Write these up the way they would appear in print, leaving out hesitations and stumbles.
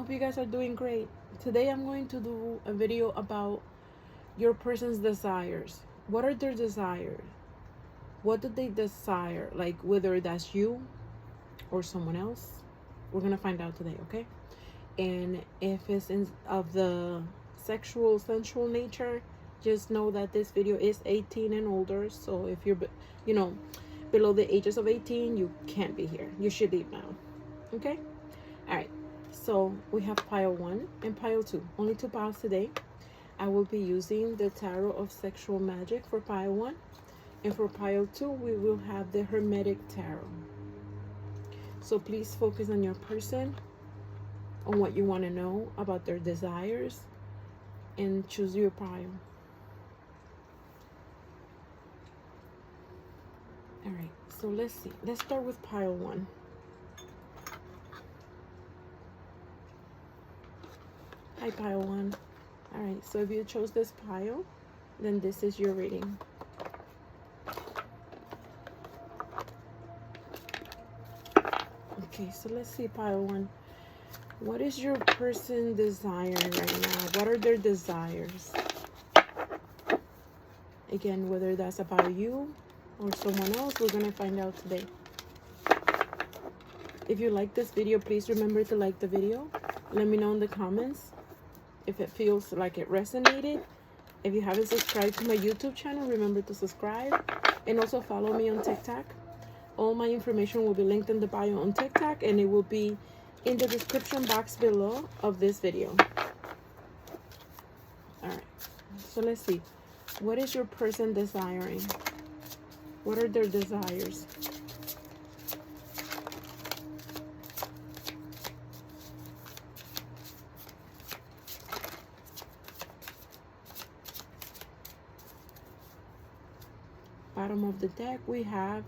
hope you guys are doing great. Today I'm going to do a video about your person's desires. What are their desires? What do they desire? Like whether that's you or someone else. We're gonna find out today, okay? And if it's of the sexual, sensual nature, just know that this video is 18 and older. So if you're, below the ages of 18, you can't be here. You should leave now, okay? All right. So we have pile 1 and pile 2. Only 2 piles today. I will be using the Tarot of Sexual Magic for pile 1. And for pile 2, we will have the Hermetic Tarot. So please focus on your person, on what you want to know about their desires, and choose your pile. All right. So let's see. Let's start with pile 1. Hi, pile 1. All right, so if you chose this pile, then this is your reading. Okay, so let's see, pile 1. What is your person desiring right now? What are their desires? Again, whether that's about you or someone else, we're going to find out today. If you like this video, please remember to like the video. Let me know in the comments if it feels like it resonated. If you haven't subscribed to my YouTube channel, remember to subscribe. And also follow me on TikTok. All my information will be linked in the bio on TikTok, and it will be in the description box below of this video. Alright, so let's see. What is your person desiring? What are their desires? Bottom of the deck, we have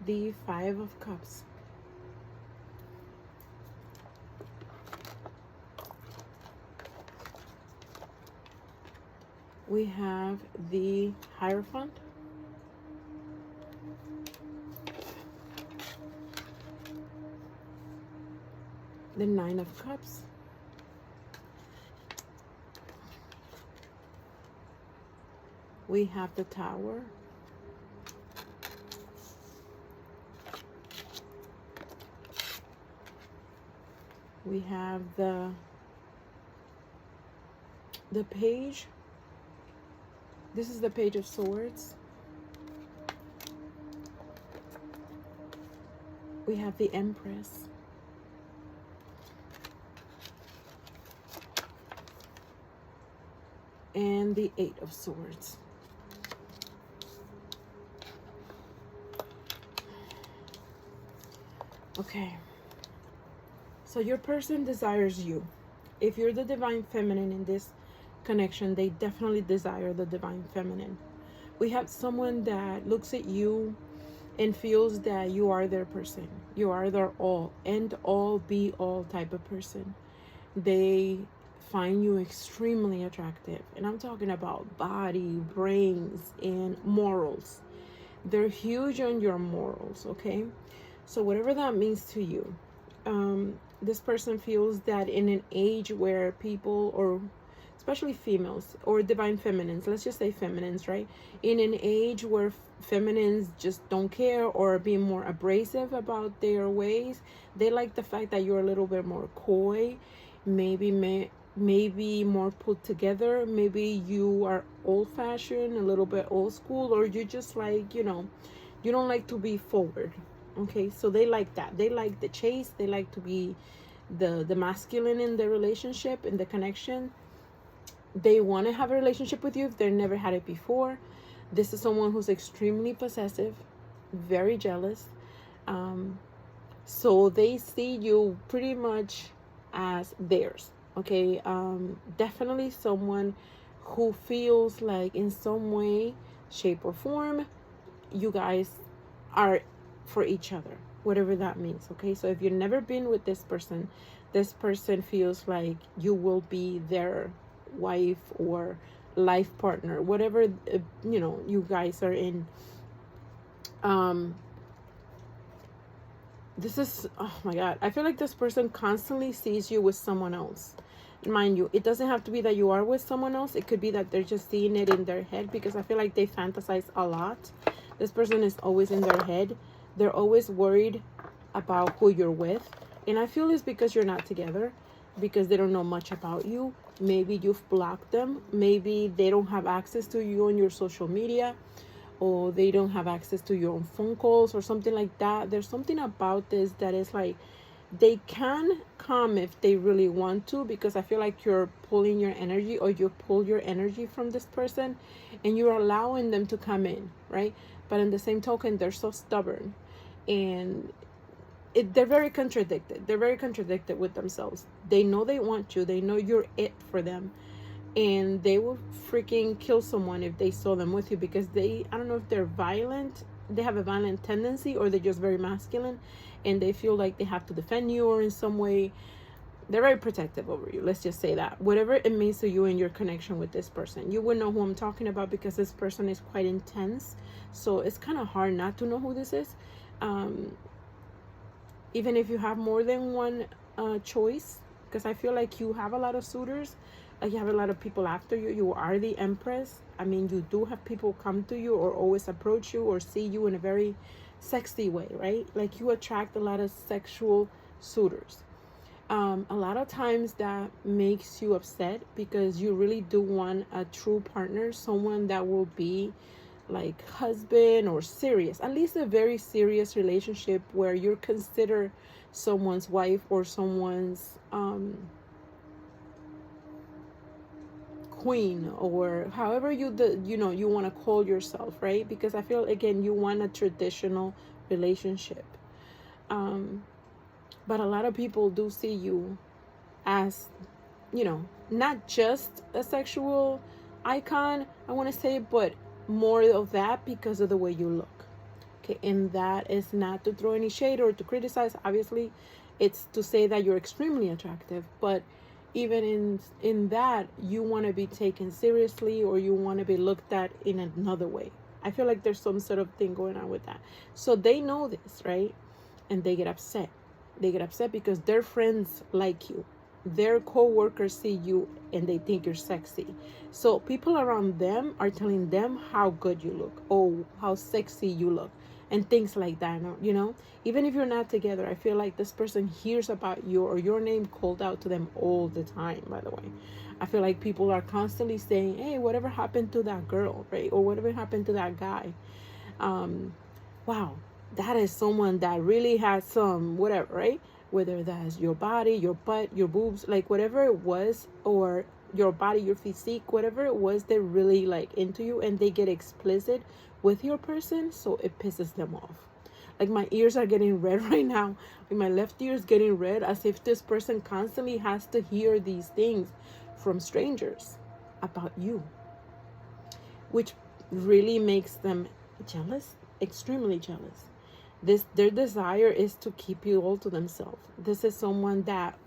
the 5 of Cups. We have the Hierophant. The 9 of Cups. We have the Tower. We have the Page. This is the Page of Swords. We have the Empress. And the 8 of Swords. Okay. So your person desires you. If you're the Divine Feminine in this connection, they definitely desire the Divine Feminine. We have someone that looks at you and feels that you are their person. You are their all, end all, be all type of person. They find you extremely attractive. And I'm talking about body, brains, and morals. They're huge on your morals, okay? So whatever that means to you. This person feels that in an age where people, or especially females or divine feminines, let's just say feminines, right? In an age where feminines just don't care or are being more abrasive about their ways, they like the fact that you're a little bit more coy, maybe more put together, maybe you are old-fashioned, a little bit old school, or you just like, you don't like to be forward. Okay, so they like that. They like the chase. They like to be the masculine in the relationship, in the connection. They want to have a relationship with you if they've never had it before. This is someone who's extremely possessive, very jealous. So they see you pretty much as theirs. Okay, definitely someone who feels like in some way, shape, or form, you guys are for each other, whatever that means. Okay, so if you've never been with this person feels like you will be their wife or life partner, whatever you guys are in. this is, oh my God, I feel like this person constantly sees you with someone else. Mind you, it doesn't have to be that you are with someone else. It could be that they're just seeing it in their head, because I feel like they fantasize a lot. This person is always in their head. They're always worried about who you're with. And I feel it's because you're not together, because they don't know much about you. Maybe you've blocked them. Maybe they don't have access to you on your social media, or they don't have access to your own phone calls or something like that. There's something about this that is like, they can come if they really want to, because I feel like you're pulling your energy, or you pull your energy from this person, and you're allowing them to come in, right? But in the same token, they're so stubborn, and they're very contradicted. They're very contradicted with themselves. They know they want you. They know you're it for them, and they will freaking kill someone if they saw them with you, because I don't know if they're violent, they have a violent tendency, or they're just very masculine, and they feel like they have to defend you, or in some way they're very protective over you. Let's just say that, whatever it means to you and your connection with this person, you would know who I'm talking about, because this person is quite intense. So it's kind of hard not to know who this is, even if you have more than one choice, because I feel like you have a lot of suitors. Like, you have a lot of people after you. You are the empress. I mean, you do have people come to you, or always approach you, or see you in a very sexy way, right? Like, you attract a lot of sexual suitors. A lot of times that makes you upset, because you really do want a true partner, someone that will be like husband, or serious, at least a very serious relationship, where you're considered someone's wife, or someone's queen, or however you want to call yourself, right? Because I feel, again, you want a traditional relationship, but a lot of people do see you as, not just a sexual icon, I want to say, but more of that, because of the way you look. Okay, and that is not to throw any shade or to criticize. Obviously, it's to say that you're extremely attractive, but even in that, you want to be taken seriously, or you want to be looked at in another way. I feel like there's some sort of thing going on with that. So they know this, right? And they get upset. They get upset because their friends like you. Their co-workers see you and they think you're sexy. So people around them are telling them how good you look, oh, how sexy you look, and things like that, even if you're not together. I feel like this person hears about you, or your name called out to them all the time. By the way, I feel like people are constantly saying, hey, whatever happened to that girl, right? Or whatever happened to that guy. Wow, that is someone that really has some whatever, right? Whether that's your body, your butt, your boobs, like whatever it was, or your body, your physique, whatever it was, they're really like into you, and they get explicit with your person, so it pisses them off. Like, my ears are getting red right now. Like, my left ear is getting red, as if this person constantly has to hear these things from strangers about you, which really makes them jealous, extremely jealous. Their desire is to keep you all to themselves. This is someone that,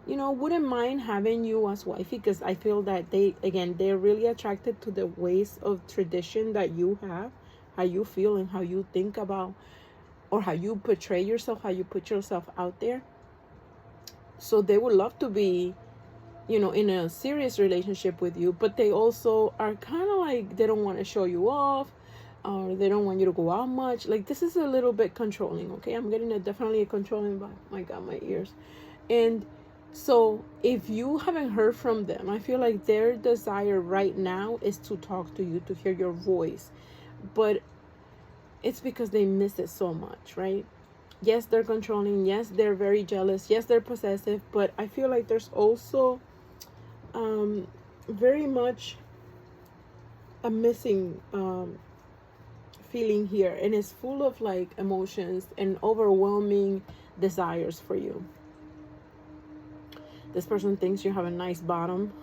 wouldn't mind having you as wifey, because I feel that they're really attracted to the ways of tradition that you have, how you feel and how you think about, or how you portray yourself, how you put yourself out there. So they would love to be, in a serious relationship with you, but they also are kind of like, they don't want to show you off, or they don't want you to go out much. Like, this is a little bit controlling, okay? I'm getting definitely a controlling vibe. My God, my ears. And so if you haven't heard from them, I feel like their desire right now is to talk to you, to hear your voice. But it's because they miss it so much, right? Yes, they're controlling. Yes, they're very jealous. Yes, they're possessive. But I feel like there's also very much a missing feeling here, and it's full of like emotions and overwhelming desires for you. This person thinks you have a nice bottom.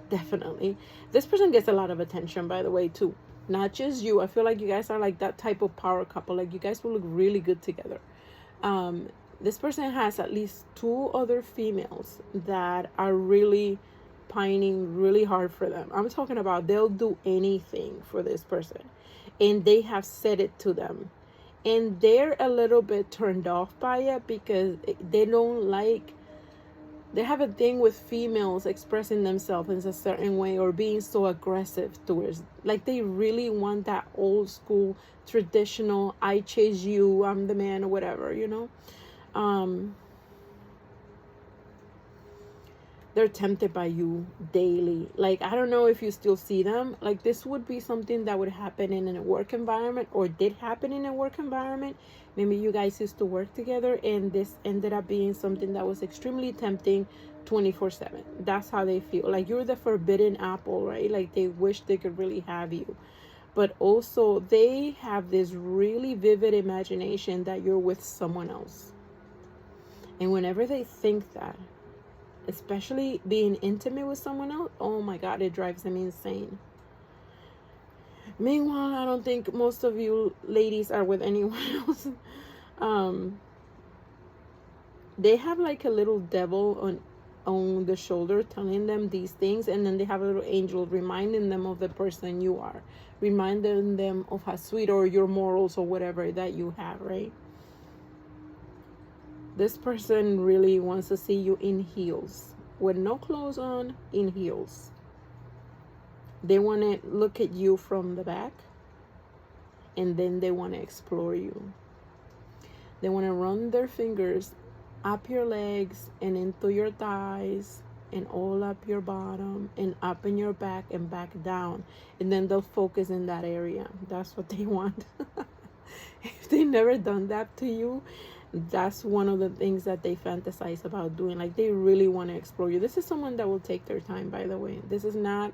Definitely. This person gets a lot of attention, by the way, too. Not just you. I feel like you guys are like that type of power couple. Like, you guys will look really good together. This person has at least 2 other females that are really pining really hard for them. I'm talking about they'll do anything for this person. And they have said it to them. And they're a little bit turned off by it because they don't like, they have a thing with females expressing themselves in a certain way or being so aggressive towards, like they really want that old school traditional, I chase you, I'm the man, or whatever, you know. They're tempted by you daily. Like, I don't know if you still see them. Like, this would be something that would happen in a work environment, or did happen in a work environment. Maybe you guys used to work together, and this ended up being something that was extremely tempting 24/7. That's how they feel. Like, you're the forbidden apple, right? Like, they wish they could really have you. But also, they have this really vivid imagination that you're with someone else. And whenever they think that, especially being intimate with someone else, oh my God, it drives them insane. Meanwhile, I don't think most of you ladies are with anyone else. They have like a little devil on the shoulder telling them these things, and then they have a little angel reminding them of the person you are, reminding them of how sweet or your morals or whatever that you have, right? This person really wants to see you in heels, with no clothes on, in heels. They want to look at you from the back, and then they want to explore you. They want to run their fingers up your legs and into your thighs and all up your bottom and up in your back and back down. And then they'll focus in that area. That's what they want. If they never done that to you, that's one of the things that they fantasize about doing. Like, they really want to explore you. This is someone that will take their time, by the way. This is not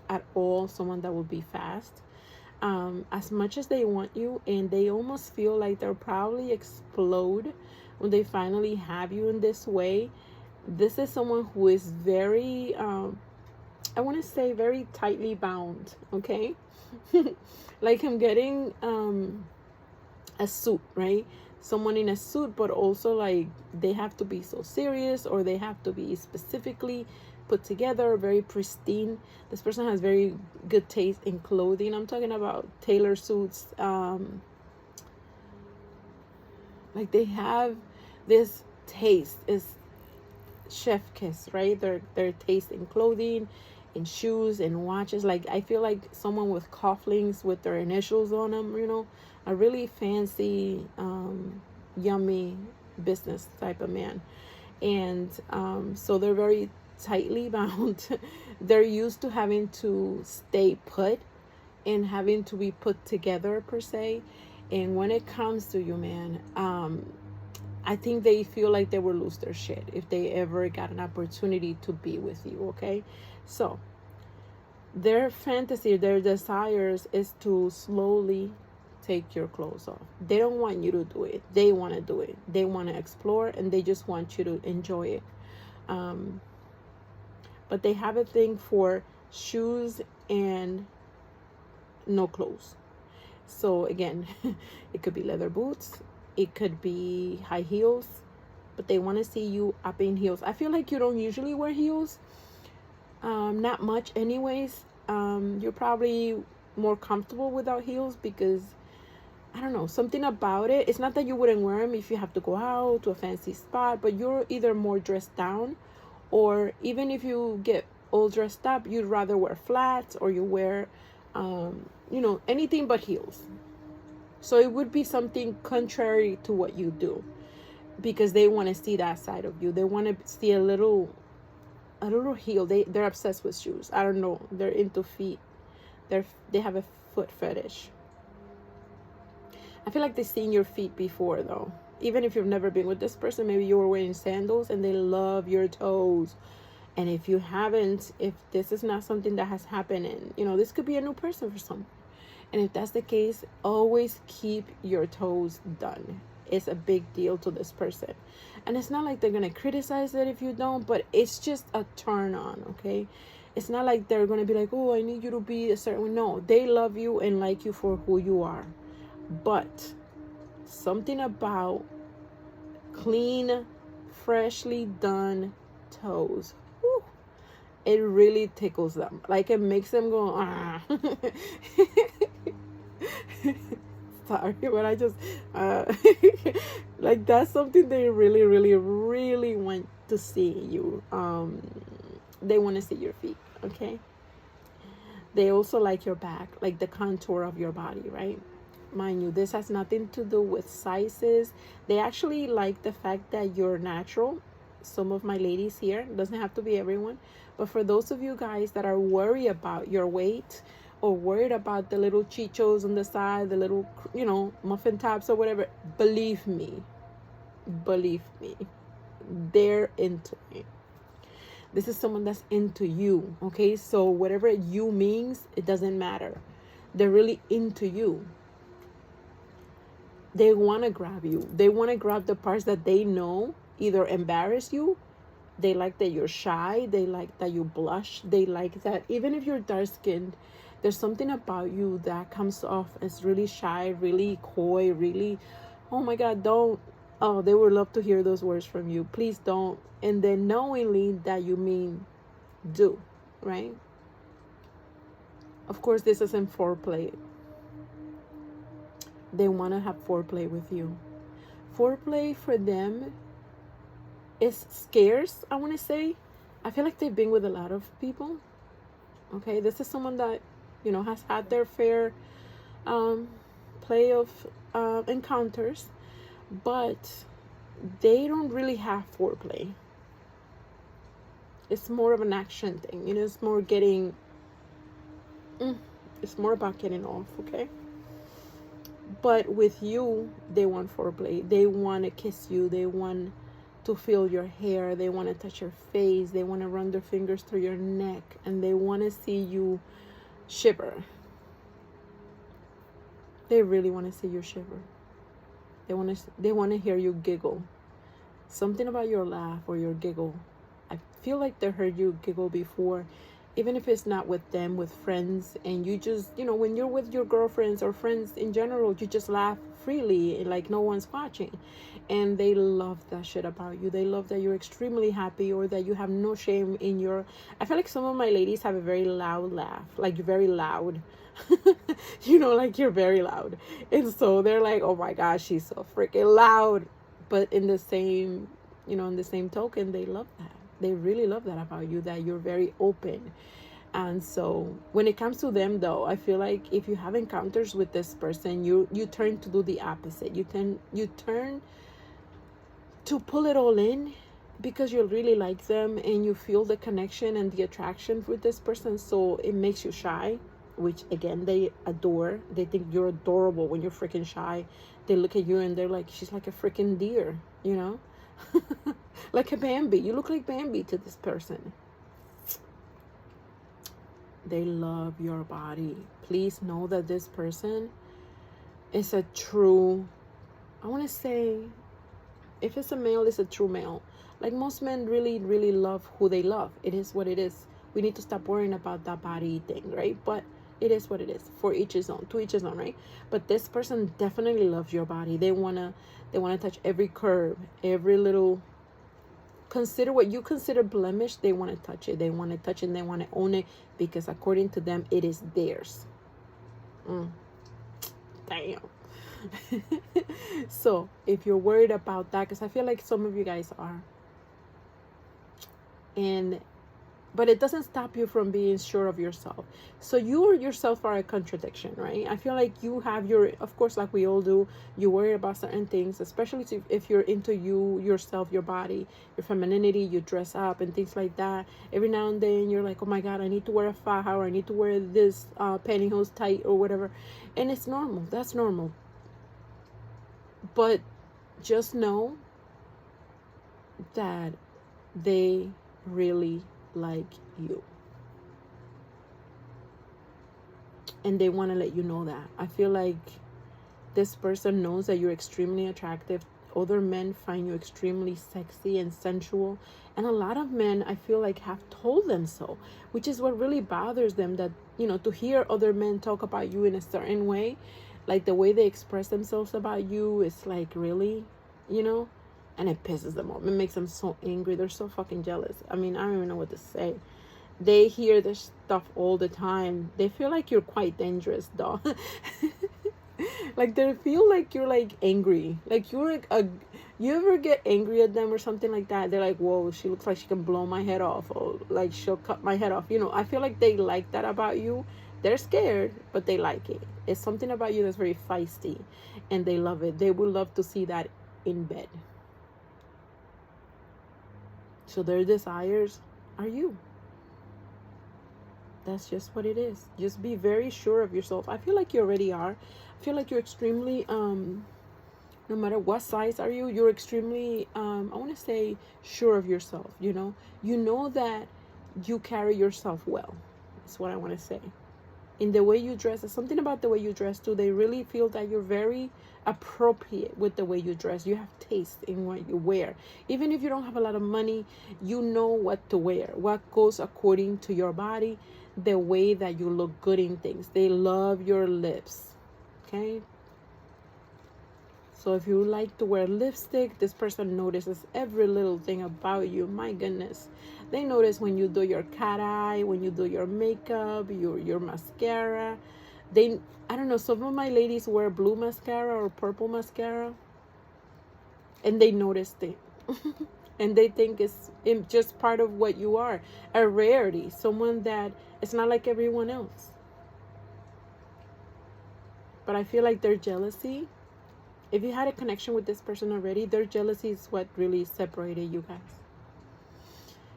at all someone that will be fast. As much as they want you, and they almost feel like they'll probably explode when they finally have you in this way. This is someone who is very, I want to say very tightly bound, okay? Like, I'm getting a suit, right? Someone in a suit, but also like they have to be so serious, or they have to be specifically put together, very pristine. This person has very good taste in clothing. I'm talking about tailor suits. Like, they have this taste, is chef kiss, right? Their taste in clothing, in shoes, and watches. Like, I feel like someone with cufflinks with their initials on them, you know, a really fancy, yummy business type of man. And so they're very tightly bound. They're used to having to stay put and having to be put together, per se. And when it comes to you, man, I think they feel like they will lose their shit if they ever got an opportunity to be with you, okay? So their fantasy, their desires is to slowly take your clothes off. They don't want you to do it. They want to do it. They want to explore, and they just want you to enjoy it. But they have a thing for shoes and no clothes. So again, it could be leather boots, it could be high heels, but they want to see you up in heels. I feel like you don't usually wear heels, not much anyways. You're probably more comfortable without heels because, I don't know, something about it. It's not that you wouldn't wear them if you have to go out to a fancy spot, but you're either more dressed down, or even if you get all dressed up, you'd rather wear flats, or you wear anything but heels. So it would be something contrary to what you do, because they want to see that side of you. They want to see a little heel. They're obsessed with shoes. I don't know. They're into feet. They have a foot fetish. I feel like they've seen your feet before, though. Even if you've never been with this person, maybe you were wearing sandals and they love your toes. And if you haven't, if this is not something that has happened, and this could be a new person for someone. And if that's the case, always keep your toes done. It's a big deal to this person. And it's not like they're going to criticize it if you don't, but it's just a turn on, okay? It's not like they're going to be like, oh, I need you to be a certain way. No, they love you and like you for who you are. But something about clean, freshly done toes, whew, it really tickles them. Like, it makes them go, ah. sorry, but I just like that's something they really, really, really want to see you. They want to see your feet. Okay. They also like your back, like the contour of your body, right? Mind you, this has nothing to do with sizes. They actually like the fact that you're natural. Some of my ladies here, doesn't have to be everyone, but for those of you guys that are worried about your weight or worried about the little chichos on the side, the little, muffin tops or whatever, believe me, they're into it. This is someone that's into you, okay? So whatever you means, it doesn't matter. They're really into you. They want to grab you. They want to grab the parts that they know either embarrass you. They like that you're shy. They like that you blush. They like that even if you're dark-skinned, there's something about you that comes off as really shy, really coy, really, oh my God, don't. Oh, they would love to hear those words from you. Please don't. And then knowingly that you mean do, right? Of course, this isn't foreplay. They want to have foreplay with you. Foreplay for them is scarce, I want to say. I feel like they've been with a lot of people. Okay, this is someone that, has had their fair play of encounters, but they don't really have foreplay. It's more of an action thing, it's more getting, it's more about getting off, okay? But with you, they want foreplay. They want to kiss you. They want to feel your hair. They want to touch your face. They want to run their fingers through your neck, and they want to see you shiver. They really want to see you shiver. They want to hear you giggle. Something about your laugh or your giggle. I feel like they heard you giggle before, even if it's not with them, with friends, and you just, when you're with your girlfriends or friends in general, you just laugh freely like no one's watching. And they love that shit about you. They love that you're extremely happy or that you have no shame in your... I feel like some of my ladies have a very loud laugh, like very loud. Like you're very loud. And so they're like, oh my gosh, she's so freaking loud. But in the same, in the same token, they love that. They really love that about you, that you're very open. And so when it comes to them, though, I feel like if you have encounters with this person, you turn to do the opposite. You turn to pull it all in because you really like them and you feel the connection and the attraction with this person. So it makes you shy, which again, they adore. They think you're adorable when you're freaking shy. They look at you and they're like, she's like a freaking deer, like a Bambi. You look like Bambi to this person. They love your body. Please know that this person is a true, I want to say, if it's a male, it's a true male. Like most men really, really love who they love. It is what it is. We need to stop worrying about that body thing, right? But it is what it is. For each his own, to each his own, right? But this person definitely loves your body. They wanna touch every curve, every little. Consider what you consider blemish. They want to touch it. They want to touch it and they want to own it because according to them, it is theirs. Damn. So if you're worried about that, because I feel like some of you guys are, but it doesn't stop you from being sure of yourself. So you yourself are a contradiction, right? I feel like you have of course, like we all do, you worry about certain things, especially if you're into yourself, your body, your femininity, you dress up and things like that. Every now and then you're like, oh my God, I need to wear a faja, or I need to wear this pantyhose tight or whatever. And it's normal. That's normal. But just know that they really like you, and they want to let you know that. I feel like this person knows that you're extremely attractive. Other men find you extremely sexy and sensual, and a lot of men, I feel like, have told them so, which is what really bothers them, that to hear other men talk about you in a certain way, like the way they express themselves about you, is like, really, and it pisses them off. It makes them so angry. They're so fucking jealous. I mean, I don't even know what to say. They hear this stuff all the time. They feel like you're quite dangerous, though. Like they feel like you're like angry. Like you're like you ever get angry at them or something like that? They're like, whoa, she looks like she can blow my head off, or like she'll cut my head off. You know, I feel like they like that about you. They're scared, but they like it. It's something about you that's very feisty, and they love it. They would love to see that in bed. So their desires are you. That's just what it is. Just be very sure of yourself. I feel like you already are. I feel like you're extremely, no matter what size are you, you're extremely, I want to say sure of yourself, you know that you carry yourself well. That's what I want to say. In the way you dress, there's something about the way you dress too. They really feel that you're very appropriate with the way you dress. You have taste in what you wear. Even if you don't have a lot of money, you know what to wear, what goes according to your body, the way that you look good in things. They love your lips. Okay, so if you like to wear lipstick, this person notices every little thing about you. My goodness, they notice when you do your cat eye, when you do your makeup, your mascara. I don't know, some of my ladies wear blue mascara or purple mascara, and they notice it. And they think it's just part of what you are, a rarity, someone that it's not like everyone else. But I feel like their jealousy, if you had a connection with this person already, their jealousy is what really separated you guys.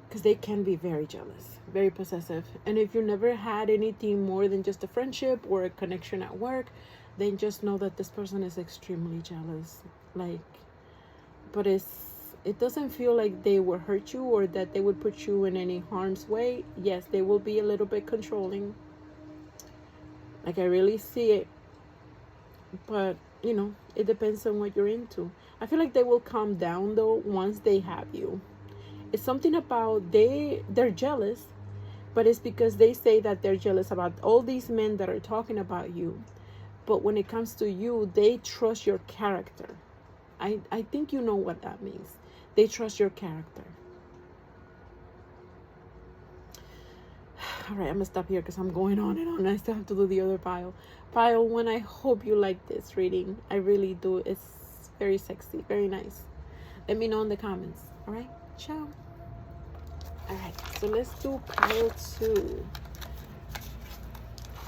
Because they can be very jealous, very possessive. And if you never had anything more than just a friendship or a connection at work, then just know that this person is extremely jealous. Like, but it doesn't feel like they will hurt you or that they would put you in any harm's way. Yes, they will be a little bit controlling. Like, I really see it. But, it depends on what you're into. I feel like they will calm down, though, once they have you. It's something about they're jealous, but it's because they say that they're jealous about all these men that are talking about you. But when it comes to you, they trust your character. I think you know what that means. They trust your character. All right, I'm gonna stop here because I'm going on and on. I still have to do the other pile. Pile 1, I hope you like this reading. I really do. It's very sexy, very nice. Let me know in the comments. All right, ciao. All right, so let's do pile 2.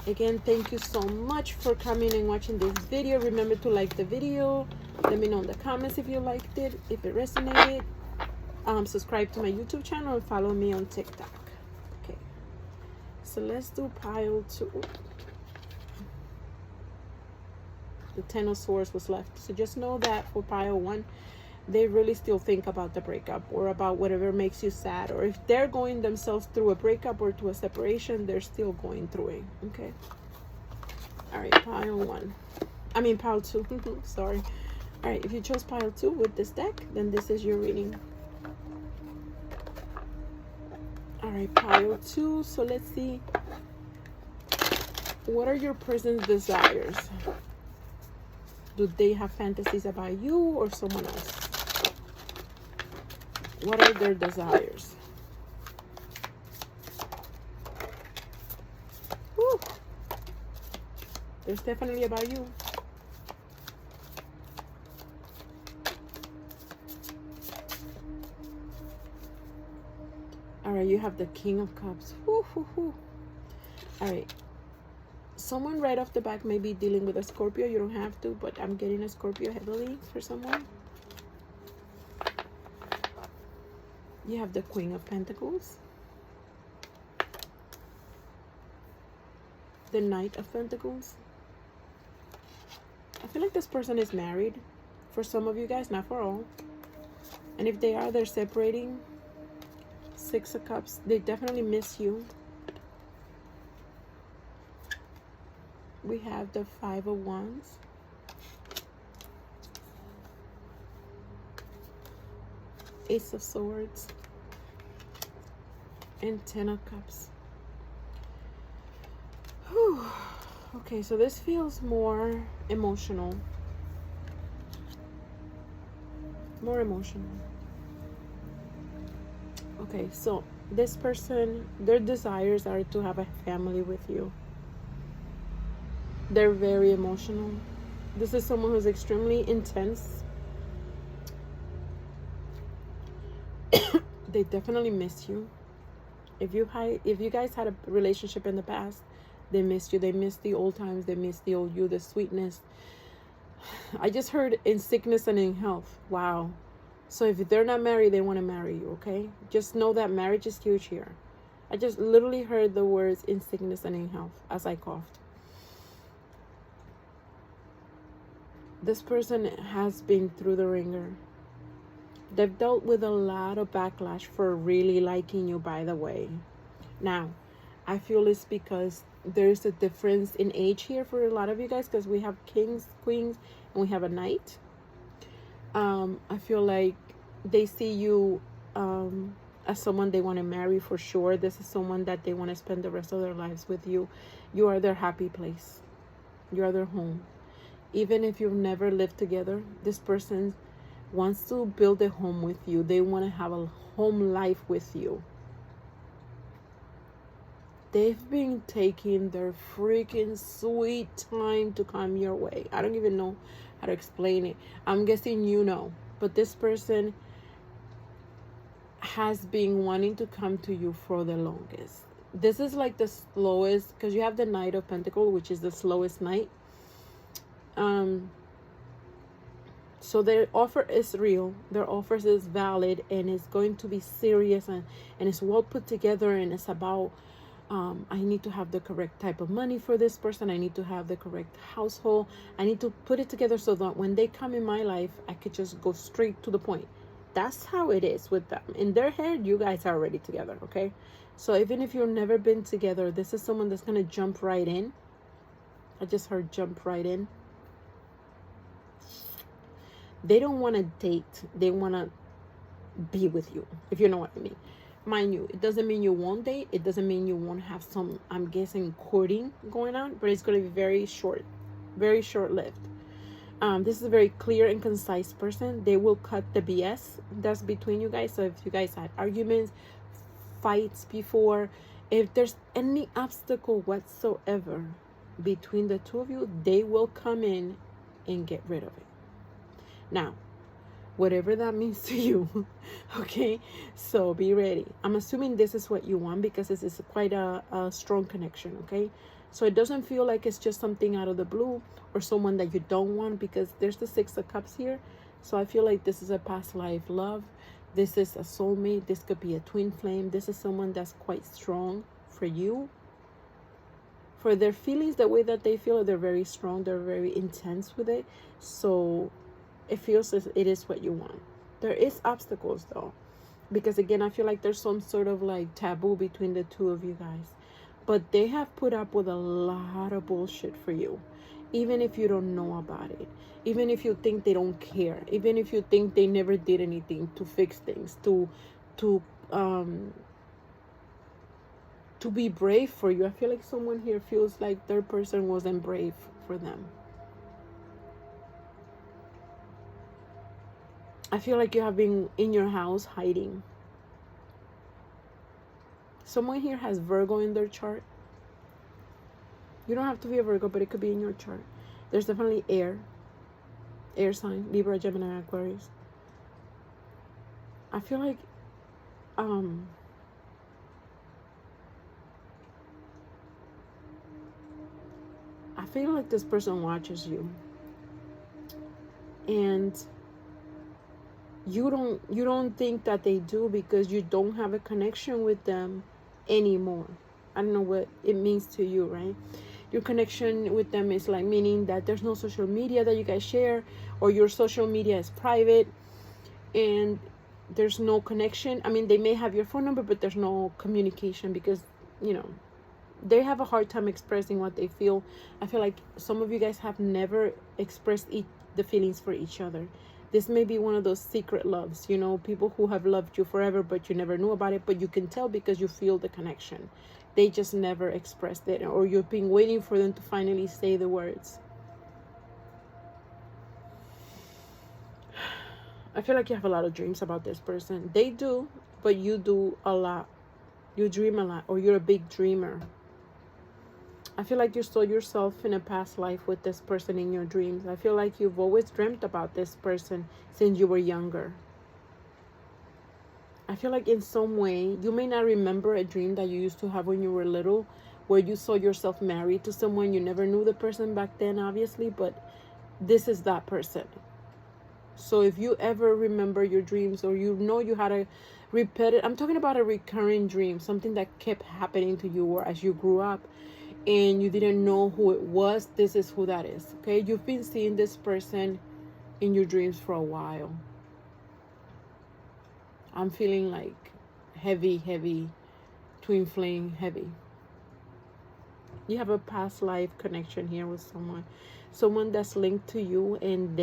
Again, thank you so much for coming and watching this video. Remember to like the video. Let me know in the comments if you liked it, if it resonated. Subscribe to my YouTube channel and follow me on TikTok. Okay, so let's do pile 2. The 10 of Swords was left. So just know that for pile 1, they really still think about the breakup or about whatever makes you sad. Or if they're going themselves through a breakup or to a separation, they're still going through it. Okay. All right, pile 2. Sorry. All right, if you chose pile 2 with this deck, then this is your reading. All right, pile 2. So let's see. What are your person's desires? Do they have fantasies about you or someone else? What are their desires? Woo. There's definitely about you. All right, you have the King of Cups. Woo, woo, woo. All right. Someone right off the back may be dealing with a Scorpio. You don't have to, but I'm getting a Scorpio heavily for someone. You have the Queen of Pentacles. The Knight of Pentacles. I feel like this person is married. For some of you guys, not for all. And if they are, they're separating. 6 of Cups. They definitely miss you. We have the 5 of Wands. Ace of Swords. And 10 of Cups. Whew. Okay, so this feels more emotional. More emotional. Okay, so this person, their desires are to have a family with you. They're very emotional. This is someone who's extremely intense. They definitely miss you. If you guys had a relationship in the past, they missed you. They missed the old times. They missed the old you, the sweetness. I just heard in sickness and in health. Wow. So if they're not married, they want to marry you, okay? Just know that marriage is huge here. I just literally heard the words in sickness and in health as I coughed. This person has been through the ringer. They've dealt with a lot of backlash for really liking you, by the way. Now, I feel it's because there's a difference in age here for a lot of you guys, because we have kings, queens, and we have a knight. I feel like they see you as someone they want to marry for sure. This is someone that they want to spend the rest of their lives with you. You are their happy place. You are their home. Even if you've never lived together, this person wants to build a home with you. They want to have a home life with you. They've been taking their freaking sweet time to come your way. I don't even know how to explain it. I'm guessing you know. But this person has been wanting to come to you for the longest. This is like the slowest, because you have the Knight of Pentacles, which is the slowest knight. So their offer is real. Their offer is valid, and it's going to be serious, and it's well put together, and it's about I need to have the correct type of money for this person. I need to have the correct household. I need to put it together so that when they come in my life, I could just go straight to the point. That's how it is with them. In their head, you guys are already together, okay? So even if you've never been together, this is someone that's going to jump right in. I just heard jump right in. They don't want to date. They want to be with you, if you know what I mean. Mind you, it doesn't mean you won't date. It doesn't mean you won't have some, I'm guessing, courting going on. But it's going to be very short-lived. This is a very clear and concise person. They will cut the BS that's between you guys. So if you guys had arguments, fights before, if there's any obstacle whatsoever between the two of you, they will come in and get rid of it. Now, whatever that means to you, okay? So be ready. I'm assuming this is what you want, because this is quite a strong connection, okay? So it doesn't feel like it's just something out of the blue or someone that you don't want, because there's the Six of Cups here. So I feel like this is a past life love. This is a soulmate. This could be a twin flame. This is someone that's quite strong for you. For their feelings, the way that they feel, they're very strong. They're very intense with it. So it feels as it is what you want. There is obstacles though, because again, I feel like there's some sort of like taboo between the two of you guys. But they have put up with a lot of bullshit for you, even if you don't know about it, even if you think they don't care, even if you think they never did anything to fix things, to be brave for you. I feel like someone here feels like their person wasn't brave for them. I feel like you have been in your house hiding. Someone here has Virgo in their chart. You don't have to be a Virgo, but it could be in your chart. There's definitely air sign, Libra, Gemini, Aquarius. I feel like this person watches you, and you don't think that they do, because you don't have a connection with them anymore. I don't know what it means to you, right? Your connection with them is like meaning that there's no social media that you guys share, or your social media is private and there's no connection. I mean, they may have your phone number, but there's no communication, because, you know, they have a hard time expressing what they feel. I feel like some of you guys have never expressed the feelings for each other. This may be one of those secret loves, you know, people who have loved you forever, but you never knew about it, but you can tell because you feel the connection. They just never expressed it, or you've been waiting for them to finally say the words. I feel like you have a lot of dreams about this person. They do, but you do a lot. You dream a lot, or you're a big dreamer. I feel like you saw yourself in a past life with this person in your dreams. I feel like you've always dreamt about this person since you were younger. I feel like in some way, you may not remember a dream that you used to have when you were little, where you saw yourself married to someone. You never knew the person back then, obviously, but this is that person. So if you ever remember your dreams, or you know you had a repeated, I'm talking about a recurring dream, something that kept happening to you or as you grew up, and you didn't know who it was, this is who that is, okay? You've been seeing this person in your dreams for a while. I'm feeling like heavy, twin flame, heavy. You have a past life connection here with someone that's linked to you, and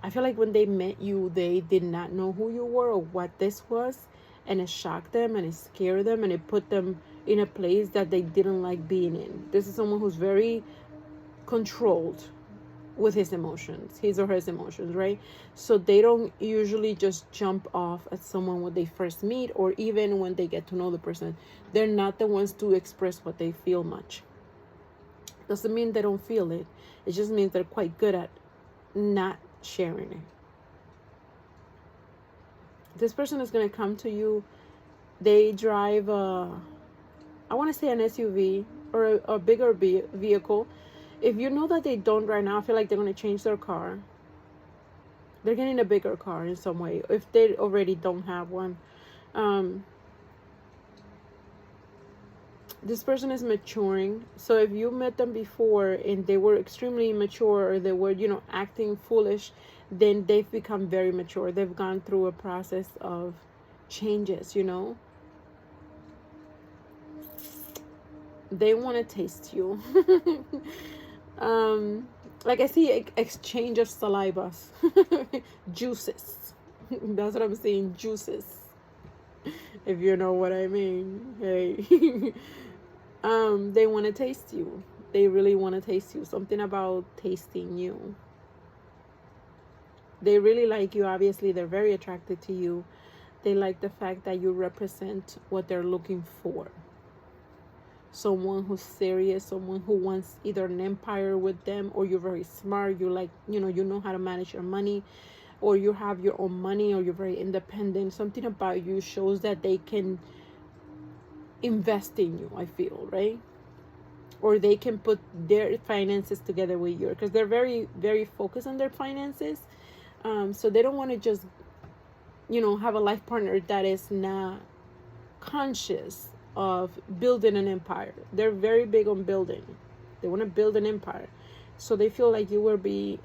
I feel like when they met you, they did not know who you were or what this was, and it shocked them and it scared them and it put them in a place that they didn't like being in. This is someone who's very controlled with his emotions, his or her emotions, right? So they don't usually just jump off at someone when they first meet, or even when they get to know the person. They're not the ones to express what they feel much. Doesn't mean they don't feel it. It just means they're quite good at not sharing it. This person is going to come to you. They drive I want to say an SUV or a bigger vehicle. If you know that they don't right now, I feel like they're going to change their car. They're getting a bigger car in some way, if they already don't have one. This person is maturing. So if you met them before and they were extremely immature, or they were, acting foolish, then they've become very mature. They've gone through a process of changes, They want to taste you. Like I see exchange of salivas. Juices. That's what I'm saying, juices. If you know what I mean. Hey. They want to taste you. They really want to taste you. Something about tasting you. They really like you. Obviously, they're very attracted to you. They like the fact that you represent what they're looking for. Someone who's serious, someone who wants either an empire with them, or you're very smart, you like, you know how to manage your money, or you have your own money, or you're very independent. Something about you shows that they can invest in you, I feel, right? Or they can put their finances together with yours, because they're very, very focused on their finances. So they don't want to just, have a life partner that is not conscious of building an empire. They're very big on building. They want to build an empire. So they feel like you will be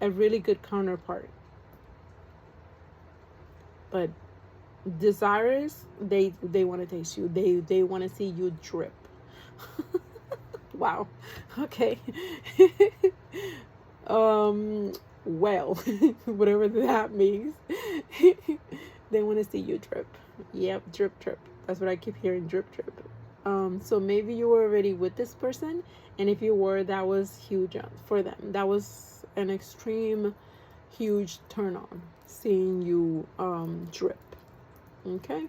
a really good counterpart. But desirous, they want to taste you. They want to see you drip. Wow. Okay. Well, whatever that means. They want to see you drip. Yep, drip. That's what I keep hearing, drip. So maybe you were already with this person, and if you were, that was huge for them. That was an extreme, huge turn on, seeing you drip. Okay.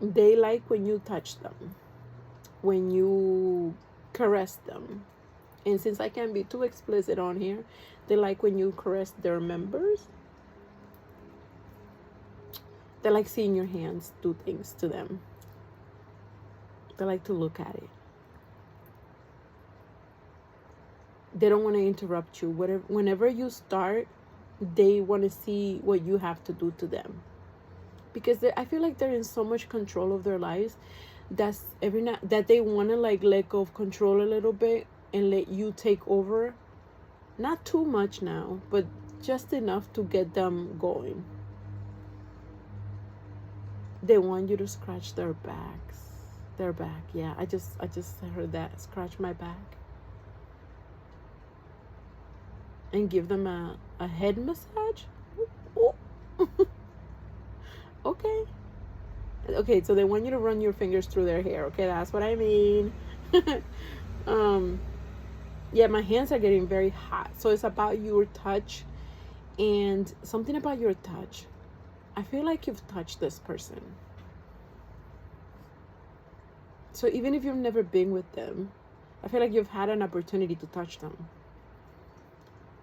They like when you touch them, when you caress them. And since I can't be too explicit on here, they like when you caress their members. They like seeing your hands do things to them. They like to look at it. They don't want to interrupt you. Whenever you start, they want to see what you have to do to them. Because I feel like they're in so much control of their lives that they want to like let go of control a little bit and let you take over. Not too much now, but just enough to get them going. They want you to scratch their backs. Their back, yeah. I just heard that. Scratch my back. And give them a head massage. Ooh. Okay, so they want you to run your fingers through their hair. Okay, that's what I mean. Yeah, my hands are getting very hot. So it's about your touch, and something about your touch. I feel like you've touched this person. So even if you've never been with them, I feel like you've had an opportunity to touch them.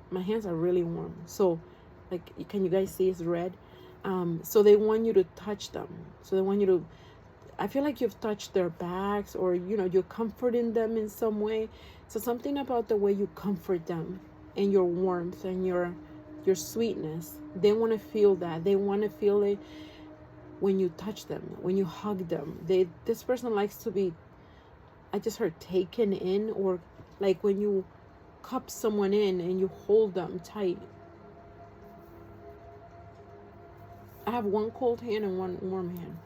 My hands are really warm. So, like, can you guys see it's red? So they want you to touch them. So they want you to, I feel like you've touched their backs, or, you know, you're comforting them in some way. So something about the way you comfort them and your warmth and your sweetness, they want to feel that. They want to feel it when you touch them, when you hug them. This person likes to be, I just heard, taken in, or like when you cup someone in and you hold them tight. I have one cold hand and one warm hand.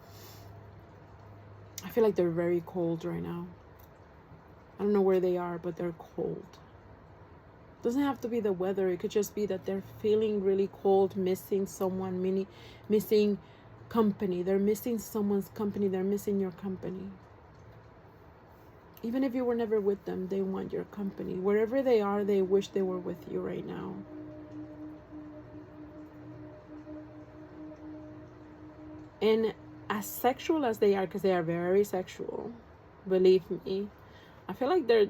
I feel like they're very cold right now. I don't know where they are, but they're cold. Doesn't have to be the weather. It could just be that they're feeling really cold, missing someone, missing company. They're missing someone's company. They're missing your company. Even if you were never with them, they want your company. Wherever they are, they wish they were with you right now. And as sexual as they are, because they are very sexual, believe me, I feel like they're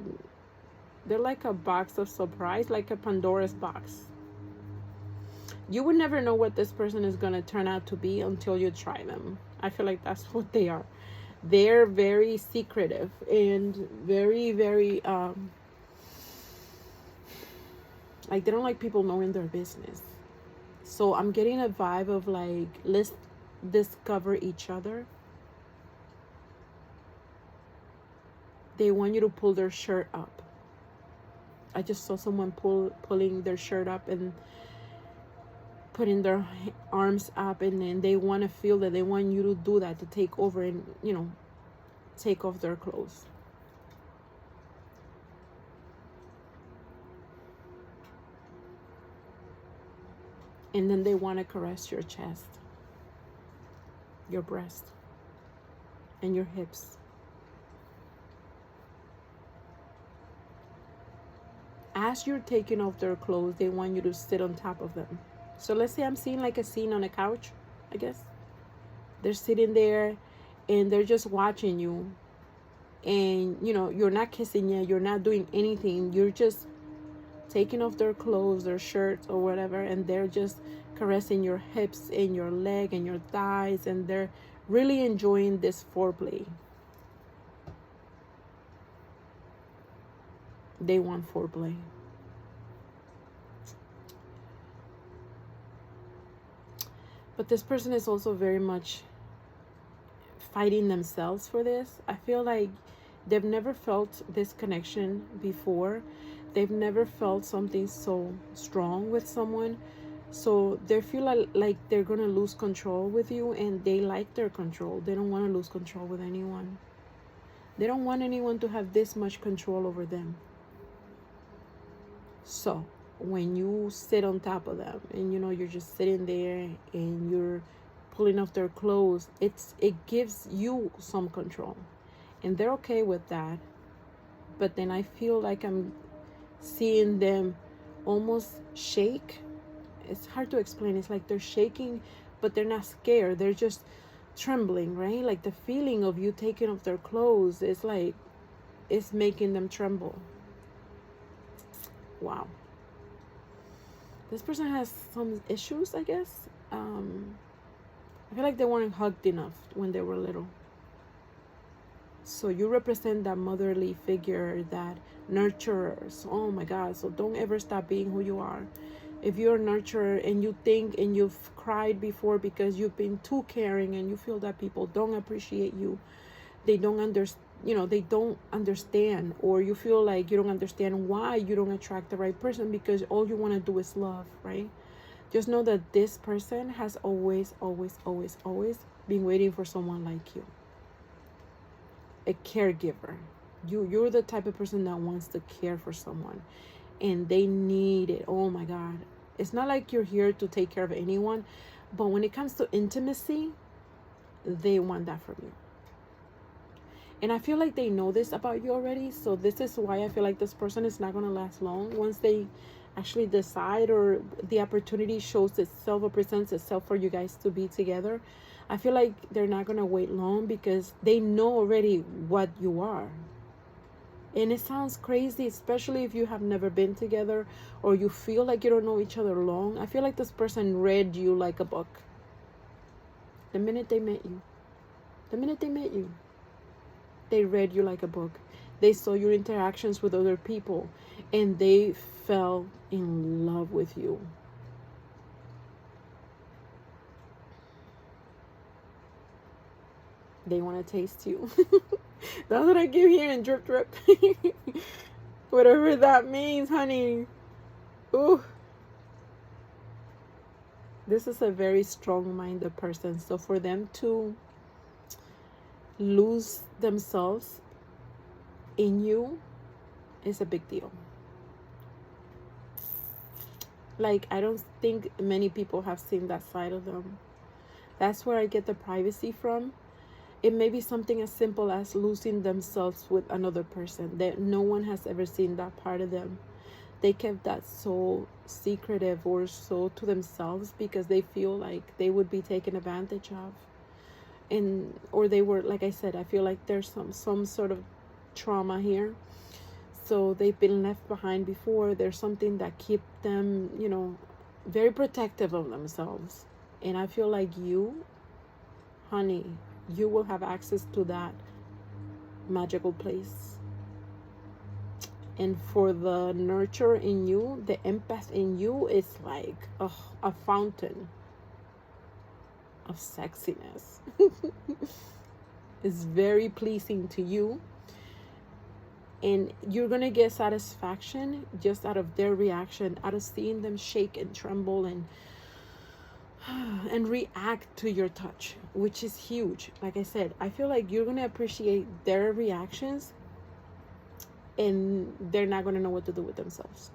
like a box of surprise, like a Pandora's box. You would never know what this person is going to turn out to be until you try them. I feel like that's what they are. They're very secretive and very, very, like, they don't like people knowing their business. So I'm getting a vibe of like, let's discover each other. They want you to pull their shirt up. I just saw someone pulling their shirt up and putting their arms up, and then they want to feel that. They want you to do that, to take over and, you know, take off their clothes. And then they want to caress your chest, your breast, and your hips. As you're taking off their clothes, they want you to sit on top of them. So let's say I'm seeing like a scene on a couch, I guess. They're sitting there and they're just watching you. And, you know, you're not kissing yet. You're not doing anything. You're just taking off their clothes, their shirts or whatever. And they're just caressing your hips and your leg and your thighs. And they're really enjoying this foreplay. They want foreplay. But this person is also very much fighting themselves for this. I feel like they've never felt this connection before. They've never felt something so strong with someone. So they feel like they're going to lose control with you, and they like their control. They don't want to lose control with anyone. They don't want anyone to have this much control over them. So when you sit on top of them and, you know, you're just sitting there and you're pulling off their clothes, it gives you some control, and they're okay with that. But then I feel like I'm seeing them almost shake. It's hard to explain. It's like they're shaking, but they're not scared. They're just trembling, right? Like the feeling of you taking off their clothes is like, it's making them tremble. Wow. This person has some issues, I guess. I feel like they weren't hugged enough when they were little. So you represent that motherly figure, that nurturers. Oh my God. So don't ever stop being who you are. If you're a nurturer and you think and you've cried before because you've been too caring and you feel that people don't appreciate you, they don't understand, you know, they don't understand, or you feel like you don't understand why you don't attract the right person because all you want to do is love, right? Just know that this person has always, always, always, always been waiting for someone like you. A caregiver. You're the type of person that wants to care for someone, and they need it. Oh my God. It's not like you're here to take care of anyone, but when it comes to intimacy, they want that from you. And I feel like they know this about you already. So this is why I feel like this person is not going to last long. Once they actually decide, or the opportunity shows itself or presents itself for you guys to be together, I feel like they're not going to wait long because they know already what you are. And it sounds crazy, especially if you have never been together or you feel like you don't know each other long. I feel like this person read you like a book. The minute they met you. The minute they met you. They read you like a book. They saw your interactions with other people and they fell in love with you. They want to taste you. That's what I keep hearing, drip, drip. Whatever that means, honey. Ooh. This is a very strong-minded person. So for them to lose themselves in you is a big deal. Like, I don't think many people have seen that side of them. That's where I get the privacy from. It may be something as simple as losing themselves with another person, that no one has ever seen that part of them. They kept that so secretive or so to themselves because they feel like they would be taken advantage of. And or they were, like I said, I feel like there's some sort of trauma here. So they've been left behind before. There's something that keep them, you know, very protective of themselves. And I feel like you, honey, you will have access to that magical place. And for the nurture in you, the empath in you, is like a fountain of sexiness. It's very pleasing to you. And you're going to get satisfaction just out of their reaction, out of seeing them shake and tremble and react to your touch, which is huge. Like I said, I feel like you're going to appreciate their reactions and they're not going to know what to do with themselves.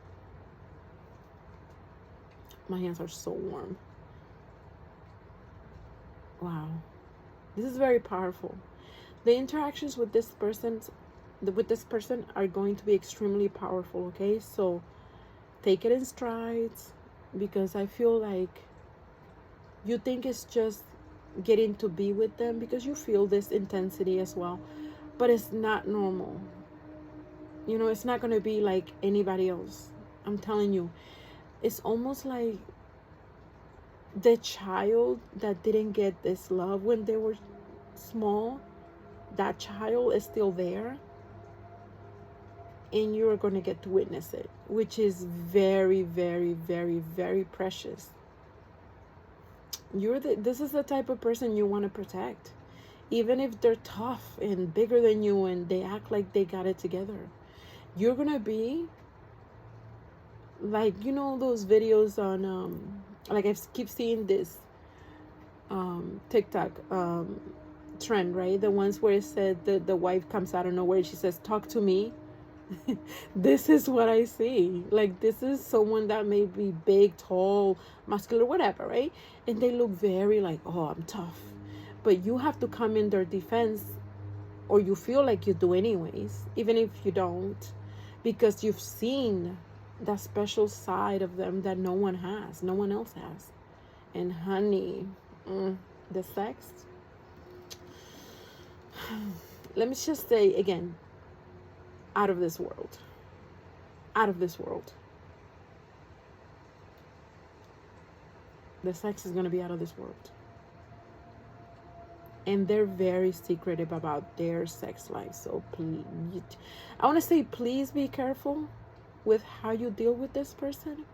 My hands are so warm. Wow. This is very powerful. The interactions with this person are going to be extremely powerful, okay? So take it in strides, because I feel like you think it's just getting to be with them because you feel this intensity as well, but it's not normal. You know, it's not going to be like anybody else. I'm telling you, it's almost like the child that didn't get this love when they were small. That child is still there, and you're going to get to witness it, which is very, very, very, very precious. This is the type of person you want to protect, even if they're tough and bigger than you and they act like they got it together. You're gonna be like, you know, those videos on like I keep seeing this TikTok trend, right? The ones where it said that the wife comes out of nowhere and she says, "Talk to me." This is what I see. Like, this is someone that may be big, tall, muscular, whatever, right? And they look very like, oh, I'm tough. But you have to come in their defense, or you feel like you do anyways, even if you don't, because you've seen that special side of them that no one else has. And honey, the sex, let me just say again, out of this world. Out of this world. The sex is going to be out of this world. And they're very secretive about their sex life. So please, I want to say, please be careful with how you deal with this person.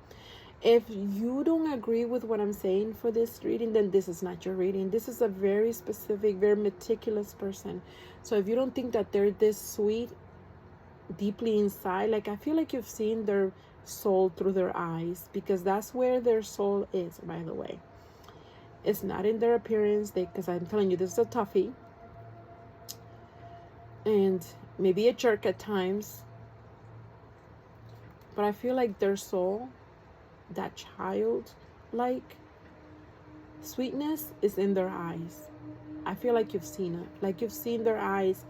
If you don't agree with what I'm saying for this reading, then this is not your reading. This is a very specific, very meticulous person. So if you don't think that they're this sweet, deeply inside, like, I feel like you've seen their soul through their eyes, because that's where their soul is, by the way. It's not in their appearance, because I'm telling you, this is a toughie and maybe a jerk at times, but I feel like their soul, that child-like sweetness, is in their eyes. I feel like you've seen it, like you've seen their eyes,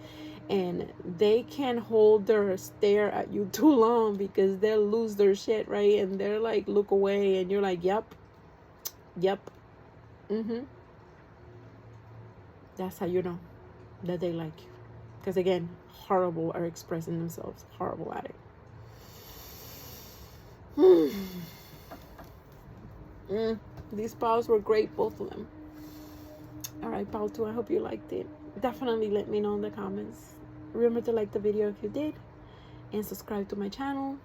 and they can't hold their stare at you too long because they'll lose their shit, right? And they're like, look away, and you're like, yep. That's how you know that they like you. Because again, horrible are expressing themselves, horrible at it. These piles were great, both of them. All right, pile 2, I hope you liked it. Definitely let me know in the comments. Remember to like the video if you did, and subscribe to my channel.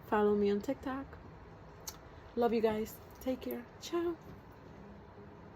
Follow me on TikTok. Love you guys. Take care. Ciao.